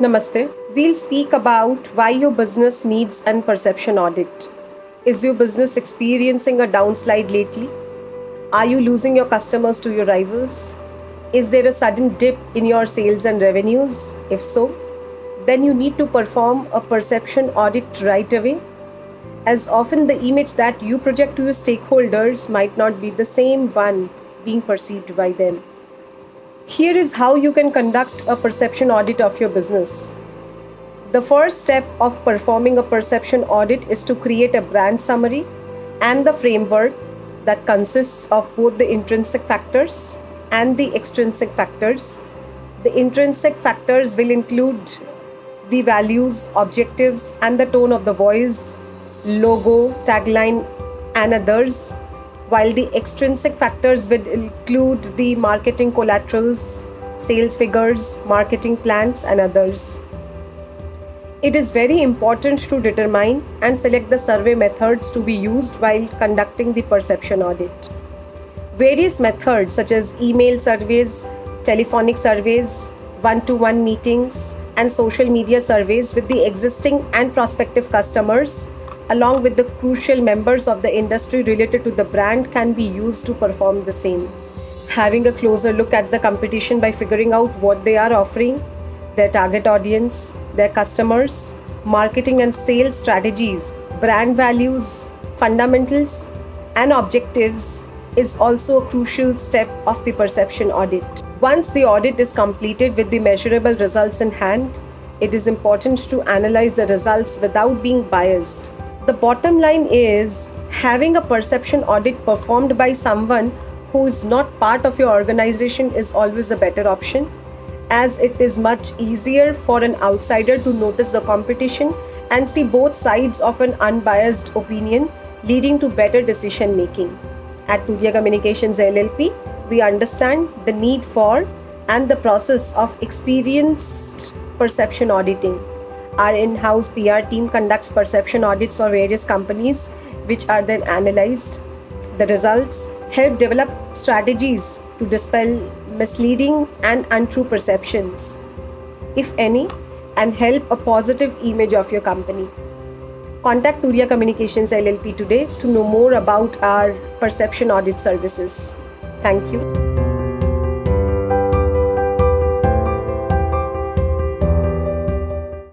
Namaste. We'll speak about why your business needs an perception audit. Is your business experiencing a downslide lately? Are you losing your customers to your rivals? Is there a sudden dip in your sales and revenues? If so, then you need to perform a perception audit right away, as often the image that you project to your stakeholders might not be the same one being perceived by them. Here is how you can conduct a perception audit of your business. The first step of performing a perception audit is to create a brand summary and the framework that consists of both the intrinsic factors and the extrinsic factors. The intrinsic factors will include the values, objectives, and the tone of the voice, logo, tagline, and others, while the extrinsic factors will include the marketing collaterals, sales figures, marketing plans, and others. It is very important to determine and select the survey methods to be used while conducting the perception audit. Various methods such as email surveys, telephonic surveys, one-to-one meetings, and social media surveys with the existing and prospective customers, along with the crucial members of the industry related to the brand, can be used to perform the same. Having a closer look at the competition by figuring out what they are offering, their target audience, their customers, marketing and sales strategies, brand values, fundamentals, and objectives is also a crucial step of the perception audit. Once the audit is completed with the measurable results in hand, it is important to analyze the results without being biased. The bottom line is, having a perception audit performed by someone who is not part of your organization is always a better option, as it is much easier for an outsider to notice the competition and see both sides of an unbiased opinion, leading to better decision making. At Turiya Communications LLP, we understand the need for and the process of experienced perception auditing. Our in-house PR team conducts perception audits for various companies, which are then analyzed. The results help develop strategies to dispel misleading and untrue perceptions, if any, and help a positive image of your company. Contact Turiya Communications LLP today to know more about our perception audit services. Thank you.